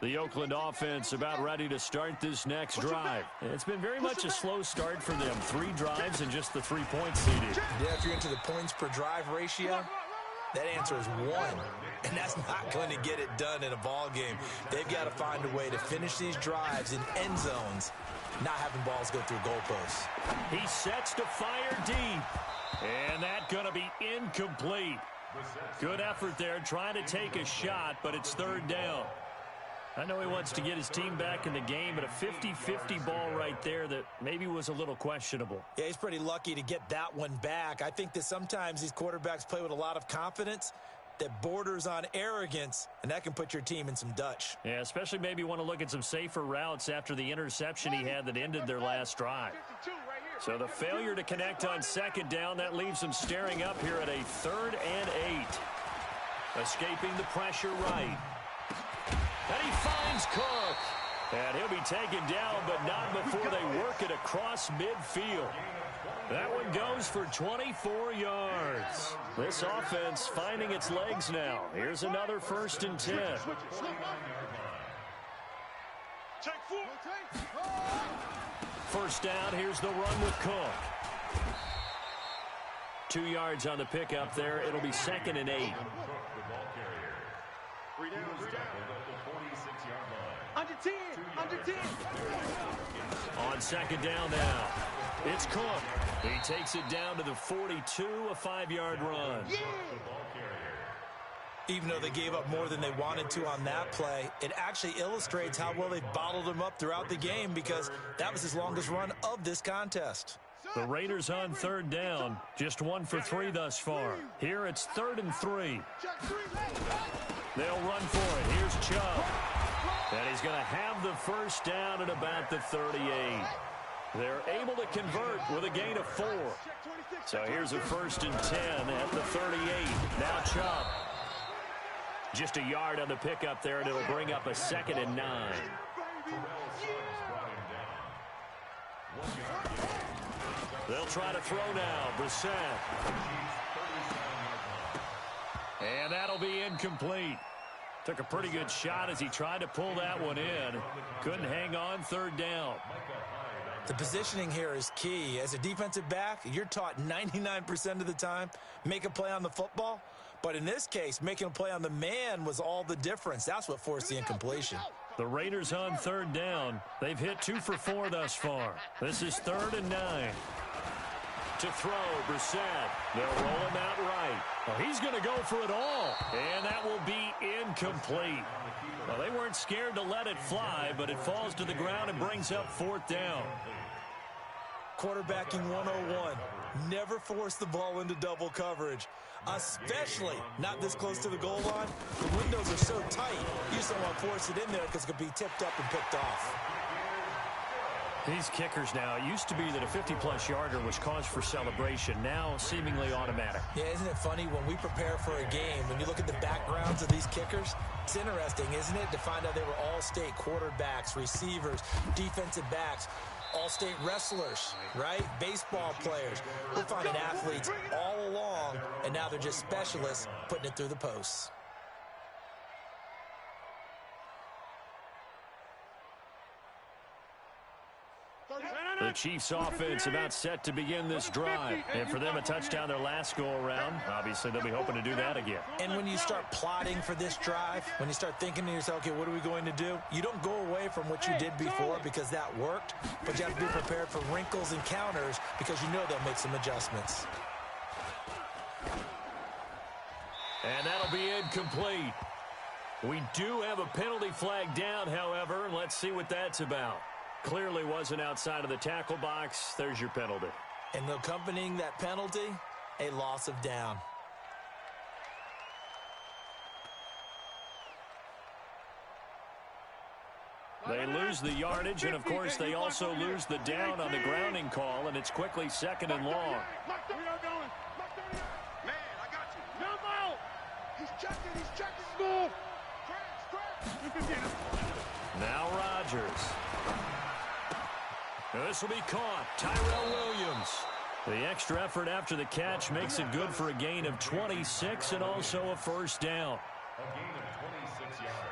The Oakland offense about ready to start this next drive. It's been very much a slow start for them. 3 drives and just the 3 points needed. Yeah, if you're into the points per drive ratio, that answer is 1. And that's not going to get it done in a ball game. They've got to find a way to finish these drives in end zones, not having balls go through goalposts. He sets to fire deep. And that's going to be incomplete. Good effort there trying to take a shot, but it's 3rd down. I know he wants to get his team back in the game, but a 50-50 ball right there that maybe was a little questionable. Yeah, he's pretty lucky to get that one back. I think that sometimes these quarterbacks play with a lot of confidence that borders on arrogance, and that can put your team in some Dutch. Yeah, especially maybe want to look at some safer routes after the interception he had that ended their last drive. So the failure to connect on 2nd down, that leaves him staring up here at a 3rd and 8. Escaping the pressure right. And he finds Cook. And he'll be taken down, but not before they work it across midfield. That one goes for 24 yards. This offense finding its legs now. Here's another 1st and 10. First down, here's the run with Cook. 2 yards on the pickup there. It'll be 2nd and 8. Under 10, under 10. On 2nd down now, it's Cook. He takes it down to the 42, a 5-yard run. Yeah. Even though they gave up more than they wanted to on that play, it actually illustrates how well they bottled him up throughout the game because that was his longest run of this contest. The Raiders on 3rd down, just 1 for 3 thus far. Here it's 3rd and 3. They'll run for it. Here's Chubb. And he's going to have the first down at about the 38. They're able to convert with a gain of 4. So here's a 1st and 10 at the 38. Now Chubb. Just a yard on the pickup there, and it'll bring up a 2nd and 9. They'll try to throw now. Brissett. And that'll be incomplete. Took a pretty good shot as he tried to pull that one in. Couldn't hang on 3rd down. The positioning here is key. As a defensive back, you're taught 99% of the time, make a play on the football. But in this case, making a play on the man was all the difference. That's what forced the incompletion. The Raiders on 3rd down. They've hit 2 for 4 thus far. This is 3rd and 9. To throw, Brissett. They'll roll him out right. Well, he's going to go for it all. And that will be incomplete. Well, they weren't scared to let it fly, but it falls to the ground and brings up 4th down. Quarterbacking 101. Never force the ball into double coverage, especially not this close to the goal line. The windows are so tight, you just don't want to force it in there because it could be tipped up and picked off. These kickers now, it used to be that a 50-plus yarder was cause for celebration. Now seemingly automatic. Yeah, isn't it funny when we prepare for a game, when you look at the backgrounds of these kickers, it's interesting, isn't it, to find out they were all-state quarterbacks, receivers, defensive backs, all-state wrestlers, right? Baseball players. We're finding athletes all along, and now they're just specialists putting it through the posts. The Chiefs offense about set to begin this drive. And for them, a touchdown their last go-around. Obviously, they'll be hoping to do that again. And when you start plotting for this drive, when you start thinking to yourself, okay, what are we going to do? You don't go away from what you did before because that worked, but you have to be prepared for wrinkles and counters because you know they'll make some adjustments. And that'll be incomplete. We do have a penalty flag down, however, and let's see what that's about. Clearly wasn't outside of the tackle box. There's your penalty. And accompanying that penalty, a loss of down. They lose the yardage, and of course they also lose the down on the grounding call, and it's quickly 2nd and long. Man, I got you. No ball. He's checking. Move. Now Rodgers. This will be caught. Tyrell Williams. The extra effort after the catch makes it good for a gain of 26 and also a first down.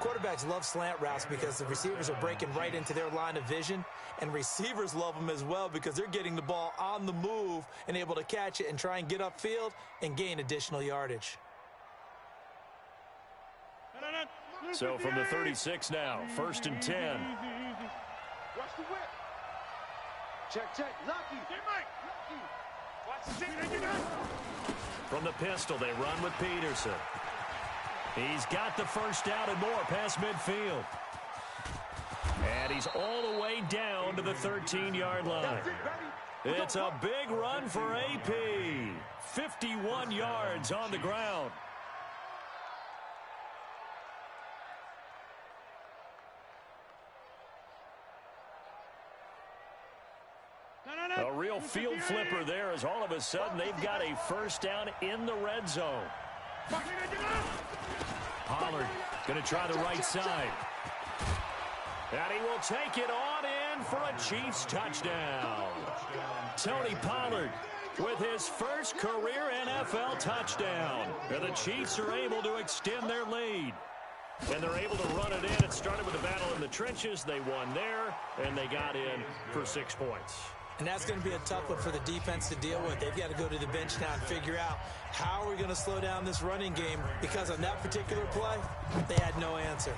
Quarterbacks love slant routes because the receivers are breaking right into their line of vision, and receivers love them as well because they're getting the ball on the move and able to catch it and try and get upfield and gain additional yardage. So from the 36 now, 1st and 10. Watch the whip. Check. Lucky. Watch the stick. From the pistol, they run with Peterson. He's got the first down and more past midfield. And he's all the way down to the 13-yard line. It's a big run for AP. 51 yards on the ground. A real field flipper there as all of a sudden they've got a first down in the red zone. Pollard going to try the right side. And he will take it on in for a Chiefs touchdown. Tony Pollard with his first career NFL touchdown. And the Chiefs are able to extend their lead. And they're able to run it in. It started with a battle in the trenches. They won there, and they got in for 6 points. And that's going to be a tough one for the defense to deal with. They've got to go to the bench now and figure out how are we going to slow down this running game, because on that particular play, they had no answer.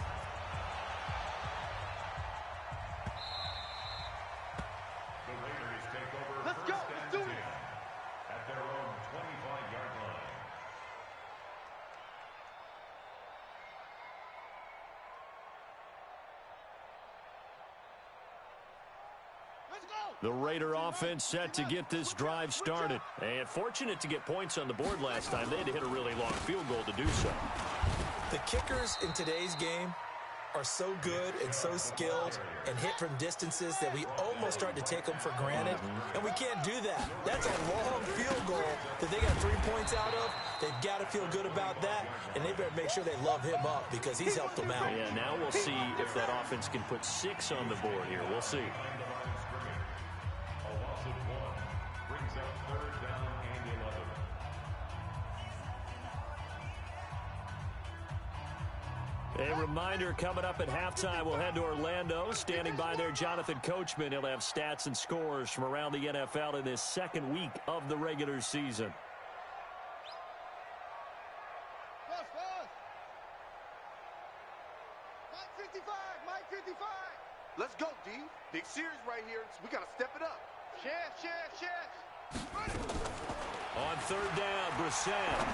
The Raiders take over. Let's go. Let's do it. At their own 25-yard line. The Raider offense set to get this drive started. And fortunate to get points on the board last time. They had to hit a really long field goal to do so. The kickers in today's game are so good and so skilled and hit from distances that we almost start to take them for granted. And we can't do that. That's a long field goal that they got 3 points out of. They've got to feel good about that, and they better make sure they love him up because he's helped them out. Yeah, now we'll see if that offense can put 6 on the board here. We'll see. A reminder, coming up at halftime, we'll head to Orlando. Standing by there, Jonathan Coachman. He'll have stats and scores from around the NFL in this second week of the regular season. Mike 55. Let's go, D. Big series right here. We got to step it up. Chef. On 3rd down, Brissett.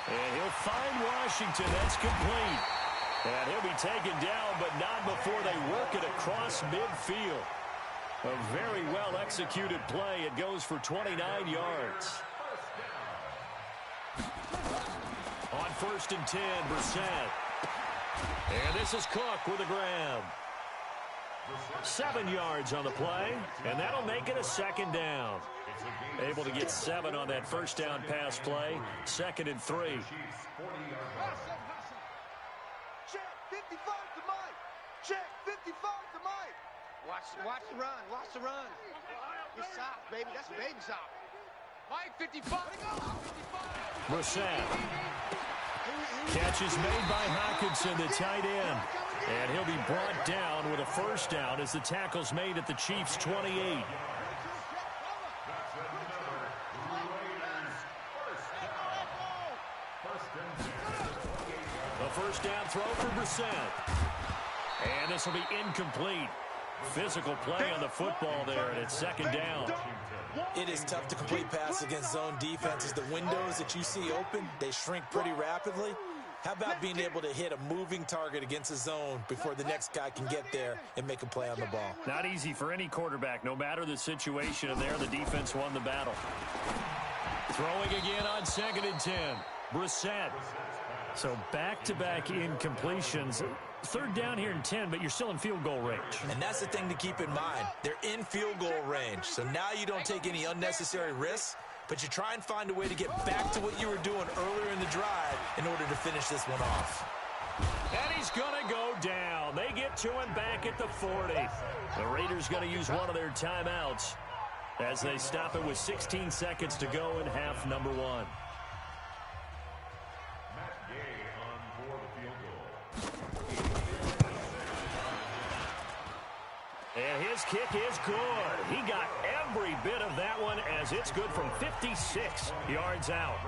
And he'll find Washington. That's complete. And he'll be taken down, but not before they work it across midfield. A very well-executed play. It goes for 29 yards. On 1st and 10, Brissett. And this is Cook with a grab. 7 yards on the play, and that'll make it a 2nd down. Able to get 7 on that first down pass play. 2nd and 3. Check 55 to Mike. Check 55 to Mike. Watch the run. Watch the run. You're soft, baby. That's a baby soft. Mike 55. Brissett. Catch is made by Hockenson, the tight end. And he'll be brought down with a first down as the tackle's made at the Chiefs' 28. A first down throw for Brissett. And this will be incomplete. Physical play on the football there, and it's 2nd down. It is tough to complete passes against zone defenses. The windows that you see open, they shrink pretty rapidly. How about being able to hit a moving target against a zone before the next guy can get there and make a play on the ball? Not easy for any quarterback, no matter the situation. And there, the defense won the battle. Throwing again on 2nd and 10. Brissett. So back-to-back incompletions. 3rd down here in 10, but you're still in field goal range. And that's the thing to keep in mind. They're in field goal range. So now you don't take any unnecessary risks, but you try and find a way to get back to what you were doing earlier in the drive in order to finish this one off. And he's going to go down. They get to him back at the 40. The Raiders going to use one of their timeouts as they stop it with 16 seconds to go in half number 1. Matt Gay on His kick is good. He got every bit of that one as it's good from 56 yards out.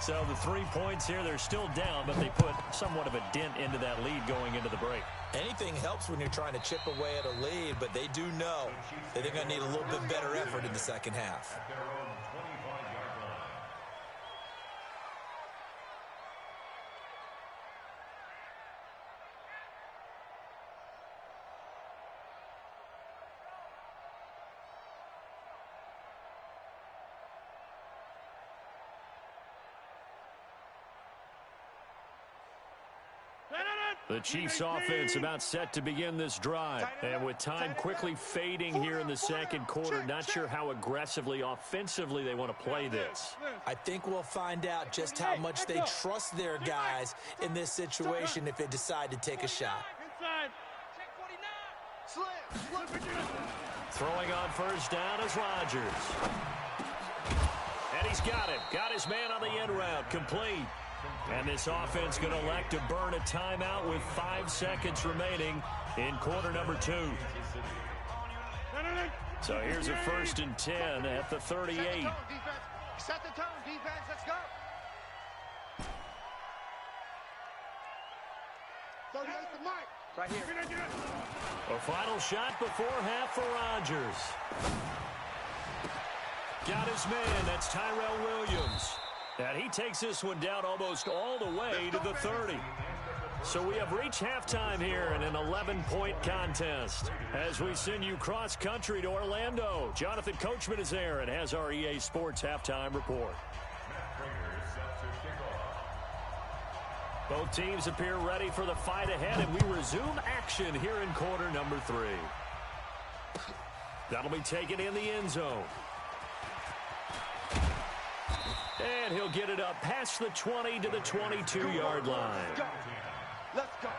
So the 3 points here, they're still down, but they put somewhat of a dent into that lead going into the break. Anything helps when you're trying to chip away at a lead, but they do know that they're going to need a little bit better effort in the second half. At their own 25-yard line. The Chiefs offense about set to begin this drive. And with time quickly fading here in the second quarter, not sure how aggressively, offensively they want to play this. I think we'll find out just how much they trust their guys in this situation if they decide to take a shot. Throwing on first down is Rodgers. And he's got him. Got his man on the end route. Complete. And this offense going to elect to burn a timeout with 5 seconds remaining in quarter number 2. So here's a 1st and 10 at the 38. Set the tone, defense. Let's go. 38 to Mike. Right here. A final shot before half for Rodgers. Got his man. That's Tyrell Williams. And he takes this one down almost all the way to the 30. So we have reached halftime here in an 11-point contest. As we send you cross-country to Orlando, Jonathan Coachman is there and has our EA Sports halftime report. Both teams appear ready for the fight ahead, and we resume action here in quarter number 3. That'll be taken in the end zone. And he'll get it up past the 20 to the 22-yard line. Let's go.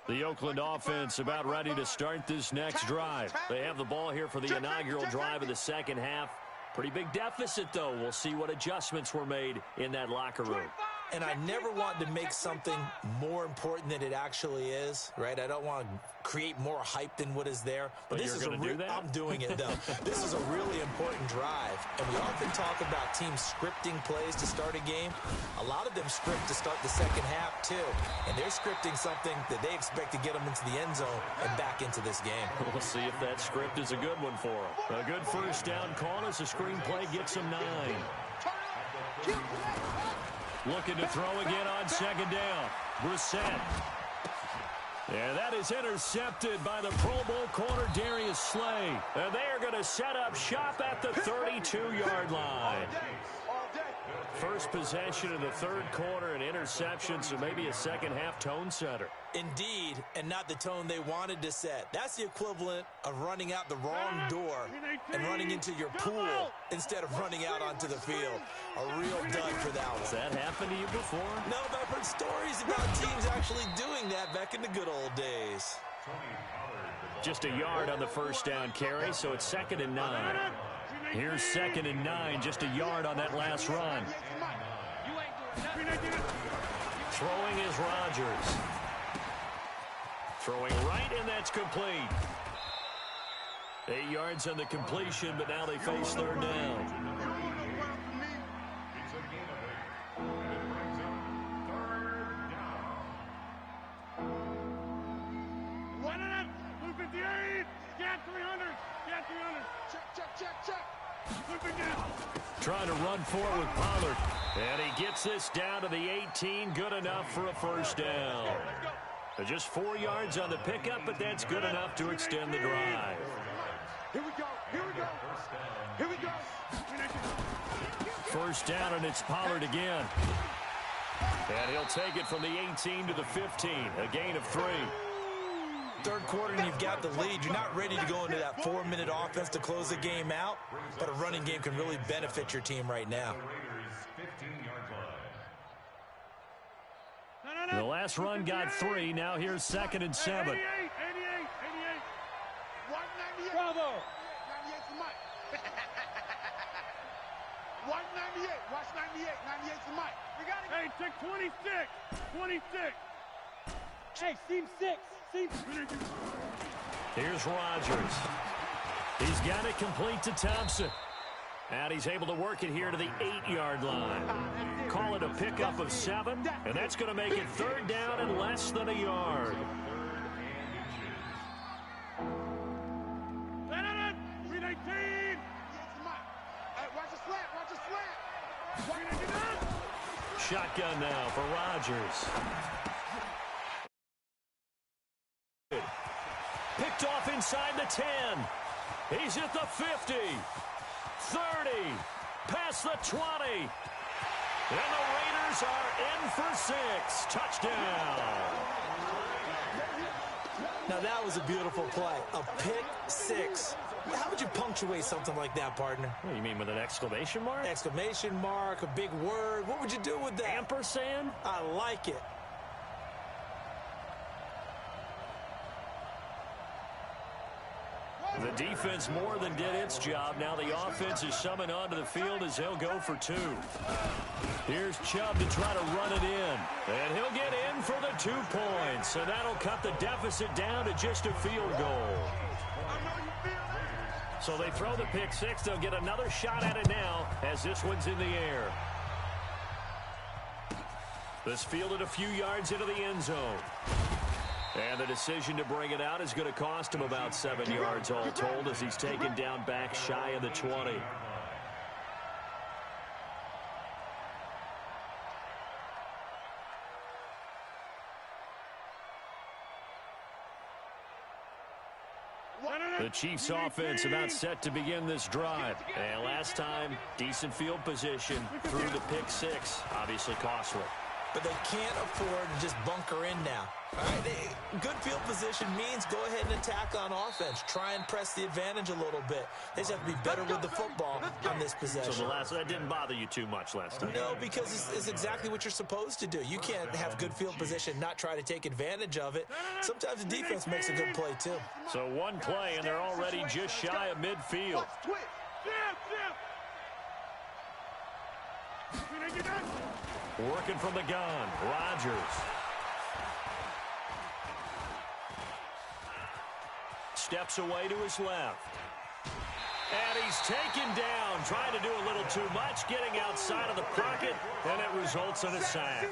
The Oakland offense about ready to start this next drive. They have the ball here for the inaugural drive of the second half. Pretty big deficit, though. We'll see what adjustments were made in that locker room. And I never want to make something more important than it actually is, right? I don't want to create more hype than what is there. But this is I'm doing it, though. This is a really important drive. And we often talk about teams scripting plays to start a game. A lot of them script to start the second half, too. And they're scripting something that they expect to get them into the end zone and back into this game. We'll see if that script is a good one for them. A good first down call as the screenplay gets them 9. Looking to throw again on second down. Brissett. And that is intercepted by the Pro Bowl corner Darius Slay. And they are going to set up shop at the 32-yard line. First possession of the third quarter, an interception, so maybe a second-half tone setter. Indeed, and not the tone they wanted to set. That's the equivalent of running out the wrong door and running into your pool instead of running out onto the field. A real dud for that one. Has that happened to you before? No, but I've heard stories about teams actually doing that back in the good old days. Just a yard on the first down carry, so it's 2nd and 9. Here's 2nd and 9, just a yard on that last run. Throwing is Rodgers. Throwing right, and that's complete. 8 yards on the completion, but now they face third down. Trying to run forward with Pollard. And he gets this down to the 18. Good enough for a first down. Just 4 yards on the pickup, but that's good enough to extend the drive. Here we go. Here we go. Here we go. First down, and it's Pollard again. And he'll take it from the 18 to the 15. A gain of 3. Third quarter and you've got the lead. You're not ready to go into that 4-minute offense to close the game out, but a running game can really benefit your team right now. last run got 3. Now here's 2nd and 7. 88. 198. Bravo. 98 for Mike. 198. Watch 98. 98 for Mike. We got it. Hey, check 26. 26. Hey, seam 6. Seam 6. Here's Rodgers. He's got it complete to Thompson. And he's able to work it here to the 8-yard line. Call it a pickup of 7, and that's going to make it 3rd down and less than a yard. 319. Watch the slant. Watch the slant. Shotgun now for Rodgers. Picked off inside the 10. He's at the 50. 30. Past the 20. And the Raiders are in for 6. Touchdown. Now that was a beautiful play. A pick 6. How would you punctuate something like that, partner? What do you mean, with an exclamation mark? Exclamation mark, a big word. What would you do with that? Ampersand? I like it. The defense more than did its job. Now the offense is summoned onto the field as they'll go for 2. Here's Chubb to try to run it in. And he'll get in for the 2 points. And that'll cut the deficit down to just a field goal. So they throw the pick 6. They'll get another shot at it now as this one's in the air. This fielded a few yards into the end zone. And the decision to bring it out is going to cost him about 7 yards all told as he's taken down back shy of the 20. The Chiefs offense about set to begin this drive. And last time, decent field position through the pick 6. Obviously costly. But they can't afford to just bunker in now. All right, good field position means go ahead and attack on offense. Try and press the advantage a little bit. They just have to be better with the football on this possession. So that didn't bother you too much last time? No, because it's exactly what you're supposed to do. You can't have good field position, not try to take advantage of it. Sometimes the defense makes a good play, too. So one play, and they're already just shy of midfield. Working from the gun, Rodgers. Steps away to his left. And he's taken down, trying to do a little too much, getting outside of the pocket, and it results in a sack.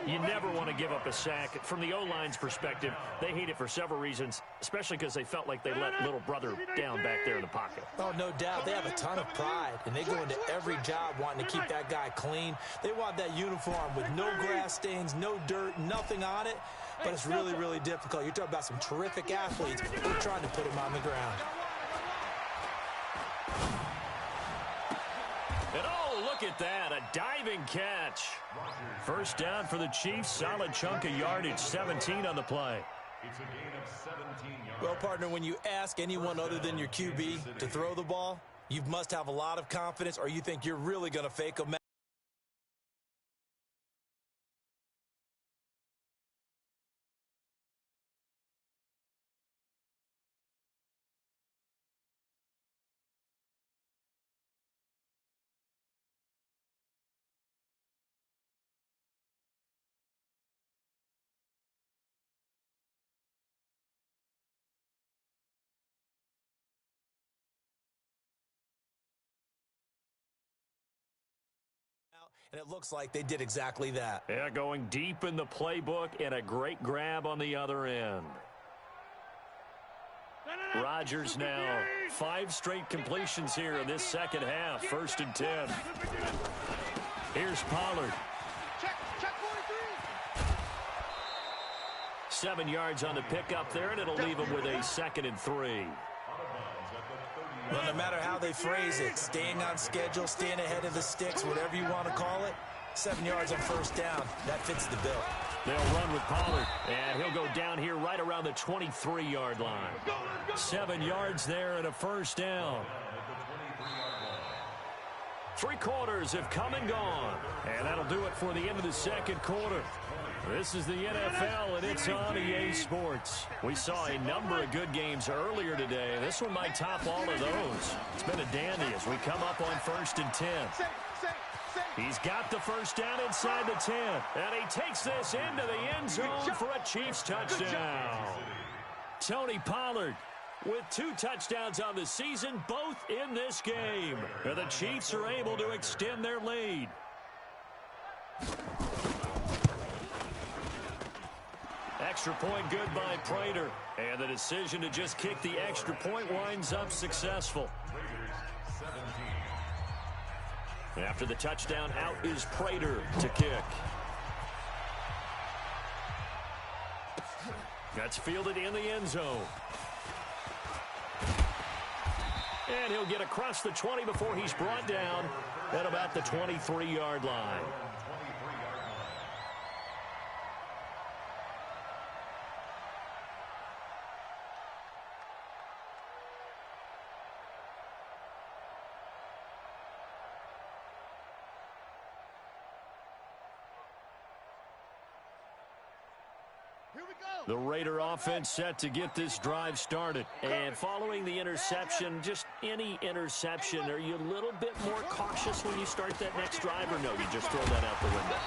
You never want to give up a sack. From the O-line's perspective, they hate it for several reasons, especially because they felt like they let little brother down back there in the pocket. Oh, no doubt. They have a ton of pride, and they go into every job wanting to keep that guy clean. They want that uniform with no grass stains, no dirt, nothing on it, but it's really, really difficult. You're talking about some terrific athletes. We're trying to put him on the ground. And oh, look at that, a diving catch. First down for the Chiefs, solid chunk of yardage, 17 on the play. It's a gain of 17 yards. Well, partner, when you ask anyone other than your QB to throw the ball, you must have a lot of confidence, or you think you're really going to fake a match. And it looks like they did exactly that. Yeah, going deep in the playbook and a great grab on the other end. Rodgers now 5 straight completions here in this second half. 1st and 10. Here's Pollard. Check 43. 7 yards on the pickup there, and it'll leave him with a 2nd and 3. Well, no matter how they phrase it, staying on schedule, staying ahead of the sticks, whatever you want to call it, 7 yards on first down, that fits the bill. They'll run with Pollard, and he'll go down here right around the 23-yard line. 7 yards there and a first down. 3 quarters have come and gone, and that'll do it for the end of the second quarter. This is the NFL, and it's on EA Sports. We saw a number of good games earlier today. This one might top all of those. It's been a dandy as we come up on 1st and 10. He's got the first down inside the 10, and he takes this into the end zone for a Chiefs touchdown. Tony Pollard with 2 touchdowns on the season, both in this game. And the Chiefs are able to extend their lead. Extra point good by Prater. And the decision to just kick the extra point winds up successful. After the touchdown, out is Prater to kick. That's fielded in the end zone. And he'll get across the 20 before he's brought down at about the 23-yard line. The Raider offense set to get this drive started. And following the interception, just any interception, are you a little bit more cautious when you start that next drive, or no, you just throw that out the window?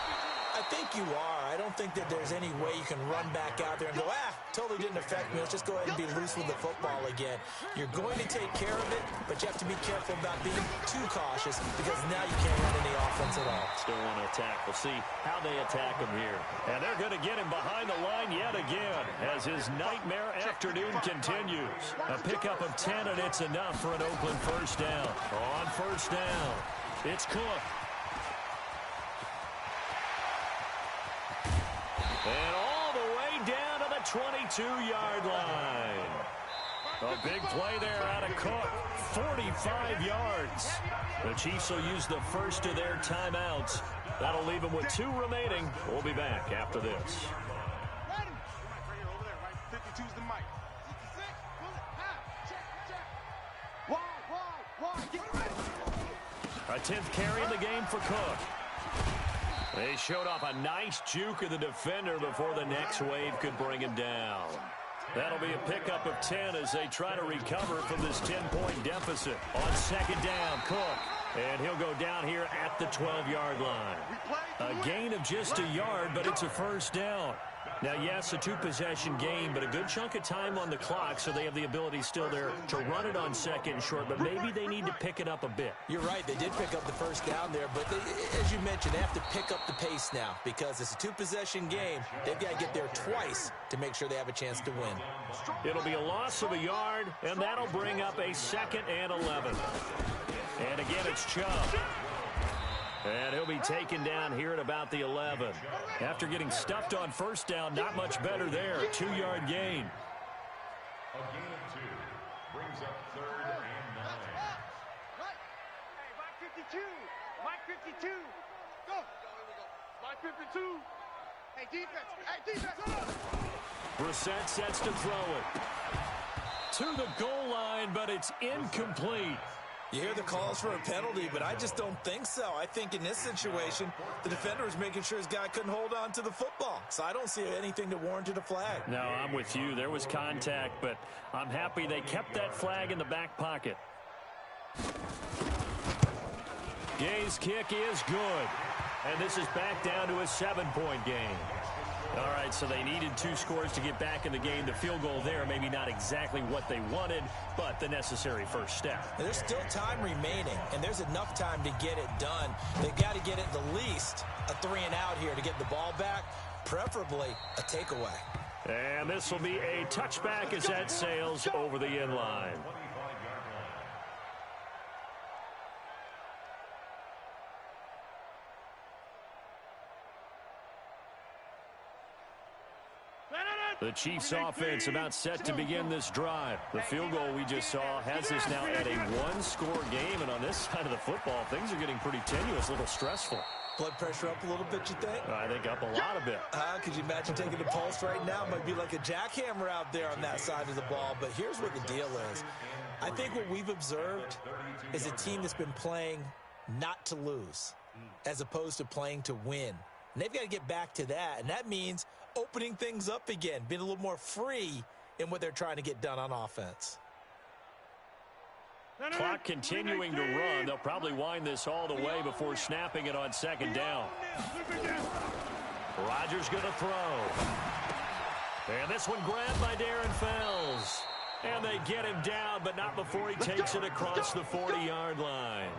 I think you are. I don't think that there's any way you can run back out there and go, totally didn't affect me. Let's just go ahead and be loose with the football again. You're going to take care of it, but you have to be careful about being too cautious because now you can't run any offense at all. Still want to attack. We'll see how they attack him here. And they're going to get him behind the line yet again as his nightmare afternoon continues. A pickup of 10, and it's enough for an Oakland first down. On first down, it's Cook. And all the way down to the 22-yard line. A big play there out of Cook. 45 yards. The Chiefs will use the first of their timeouts. That'll leave them with 2 remaining. We'll be back after this. A 10th carry in the game for Cook. They showed off a nice juke of the defender before the next wave could bring him down. That'll be a pickup of 10 as they try to recover from this 10-point deficit. On second down, Cook. And he'll go down here at the 12-yard line. A gain of just a yard, but it's a first down. Now, yes, a 2-possession game, but a good chunk of time on the clock, so they have the ability still there to run it on second and short, but maybe they need to pick it up a bit. You're right. They did pick up the first down there, but as you mentioned, they have to pick up the pace now because it's a 2-possession game. They've got to get there twice to make sure they have a chance to win. It'll be a loss of a yard, and that'll bring up a 2nd and 11. And again, it's Chubb. And he'll be taken down here at about the 11. After getting stuffed on first down, not much better there. 2-yard gain. A gain of 2 brings up 3rd and 9. Hey, Mike 52. Mike 52. Go. Mike 52. Hey, defense. Hey, defense. Brissett sets to throw it. To the goal line, but it's incomplete. You hear the calls for a penalty, but I just don't think so. I think in this situation, the defender was making sure his guy couldn't hold on to the football. So I don't see anything that warranted a flag. No, I'm with you. There was contact, but I'm happy they kept that flag in the back pocket. Gay's kick is good. And this is back down to a 7-point game. All right, so they needed 2 scores to get back in the game. The field goal there, maybe not exactly what they wanted, but the necessary first step. And there's still time remaining, and there's enough time to get it done. They've got to get at the least a 3-and-out here to get the ball back, preferably a takeaway. And this will be a touchback as that sails over the end line. The Chiefs offense about set to begin this drive. The field goal we just saw has us now at a 1-score game, and on this side of the football, things are getting pretty tenuous, a little stressful. Blood pressure up a little bit, you think? I think up a lot a bit. Could you imagine taking the pulse right now? Might be like a jackhammer out there on that side of the ball, but here's what the deal is. I think what we've observed is a team that's been playing not to lose as opposed to playing to win. And they've got to get back to that, and that means opening things up again, being a little more free in what they're trying to get done on offense. Clock continuing to run. They'll probably wind this all the way before snapping it on second down. Rodgers going to throw. And this one grabbed by Darren Fells. And they get him down, but not before he takes it across the 40-yard line.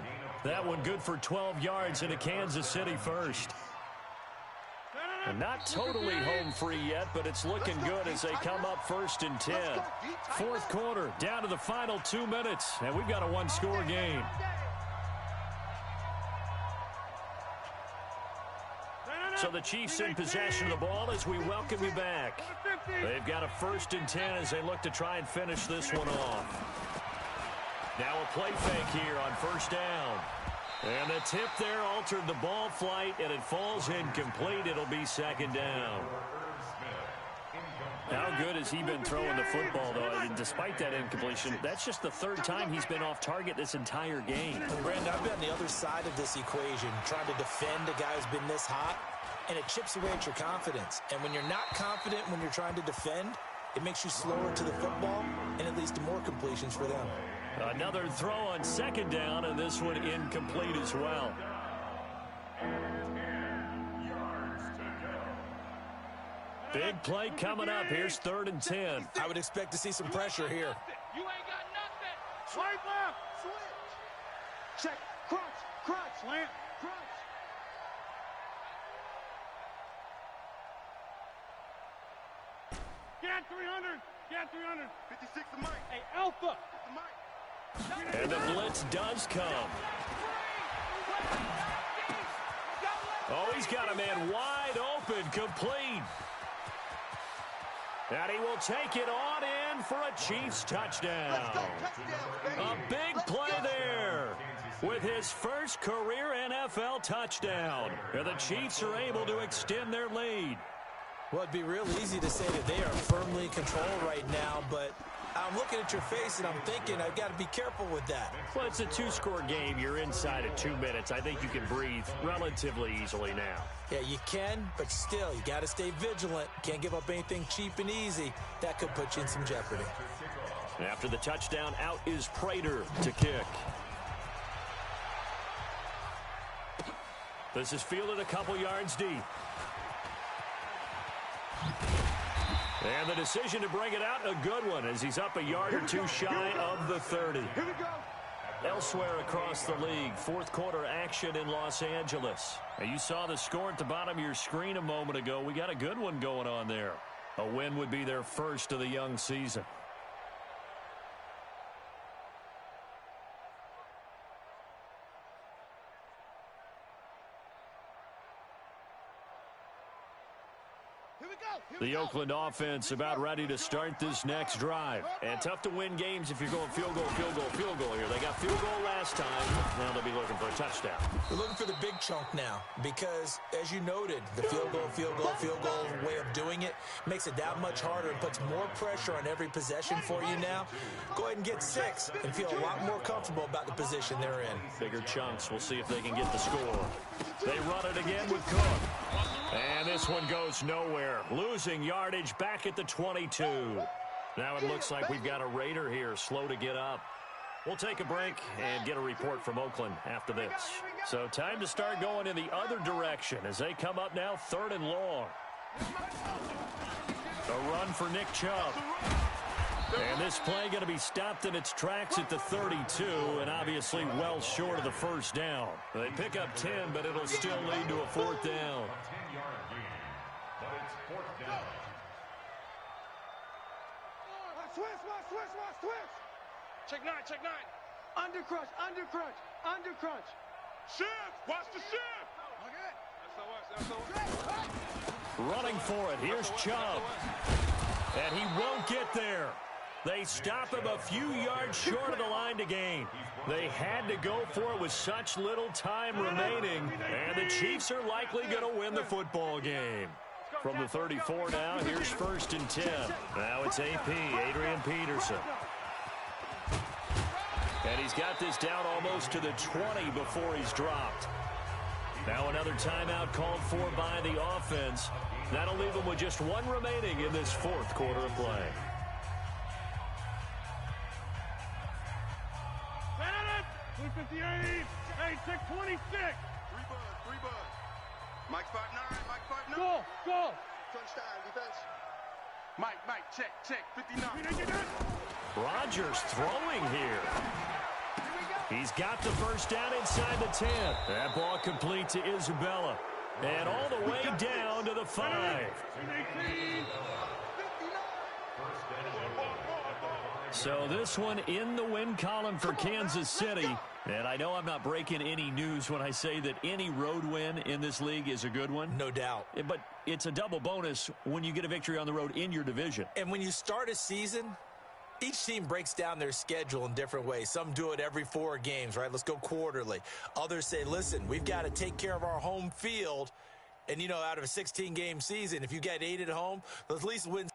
That one good for 12 yards into Kansas City first. And not totally home free yet, but it's looking good as they come up 1st and 10. Fourth quarter, down to the final 2 minutes, and we've got a one-score game. So the Chiefs in possession of the ball as we welcome you back. They've got a 1st and 10 as they look to try and finish this one off. Now a play fake here on 1st down. And the tip there altered the ball flight, and it falls incomplete. It'll be 2nd down. How good has he been throwing the football, though? I mean, despite that incompletion, that's just the 3rd time he's been off target this entire game. And Brandon, I've been on the other side of this equation, trying to defend a guy who's been this hot, and it chips away at your confidence. And when you're not confident when you're trying to defend, it makes you slower to the football, and it leads to more completions for them. Another throw on 2nd down, and this one incomplete as well. Big play coming up. Here's 3rd and 10. I would expect to see some pressure here. You ain't got nothing. Swipe left. Switch. Check. Crunch. Slant. Crunch. Get 300. 56 to Mike. Hey, Alpha. And the blitz does come. Oh, he's got a man wide open, complete. And he will take it on in for a Chiefs touchdown. A big play there with his first career NFL touchdown. And the Chiefs are able to extend their lead. Well, it'd be real easy to say that they are firmly in control right now, but I'm looking at your face and I'm thinking I've got to be careful with that. Well, it's a 2-score game. You're inside of 2 minutes. I think you can breathe relatively easily now. Yeah, you can, but still, you got to stay vigilant. Can't give up anything cheap and easy. That could put you in some jeopardy. After the touchdown, out is Prater to kick. This is fielded a couple yards deep. And the decision to bring it out, a good one, as he's up a yard or two shy of the 30. Here we go. Elsewhere across the league, fourth quarter action in Los Angeles. Now, you saw the score at the bottom of your screen a moment ago. We got a good one going on there. A win would be their first of the young season. The Oakland offense about ready to start this next drive. And tough to win games if you're going field goal here. They got field goal last time. Now they'll be looking for a touchdown. We're looking for the big chunk now because, as you noted, the field goal way of doing it makes it that much harder and puts more pressure on every possession for you now. Go ahead and get 6 and feel a lot more comfortable about the position they're in. Bigger chunks. We'll see if they can get the score. They run it again with Cook. And this one goes nowhere. Losing yardage back at the 22. Now it looks like we've got a Raider here, slow to get up. We'll take a break and get a report from Oakland after this. So time to start going in the other direction as they come up now 3rd and long. A run for Nick Chubb. And this play going to be stopped in its tracks at the 32, and obviously well short of the first down. They pick up 10, but it'll still lead to a 4th down. Check nine. Under crunch. Shift. Watch the shift. Running for it. Here's Chubb. And he won't get there. They stop him a few yards short of the line to gain. They had to go for it with such little time remaining. And the Chiefs are likely going to win the football game. From the 34 now, here's 1st and 10. Now it's AP, Adrian Peterson. And he's got this down almost to the 20 before he's dropped. Now another timeout called for by the offense. That'll leave them with just one remaining in this fourth quarter of play. Hey, check 26. Three bud. Mike 5'9", Go. Touchdown, defense. Mike, check 59. Rodgers throwing here. He's got the first down inside the 10. That ball complete to Isabella. And all the way down to the 5. So this one in the win column for Kansas City. And I know I'm not breaking any news when I say that any road win in this league is a good one. No doubt. But it's a double bonus when you get a victory on the road in your division. And when you start a season, each team breaks down their schedule in different ways. Some do it every 4 games, right? Let's go quarterly. Others say, listen, we've got to take care of our home field. And, out of a 16-game season, if you get 8 at home, let's at least win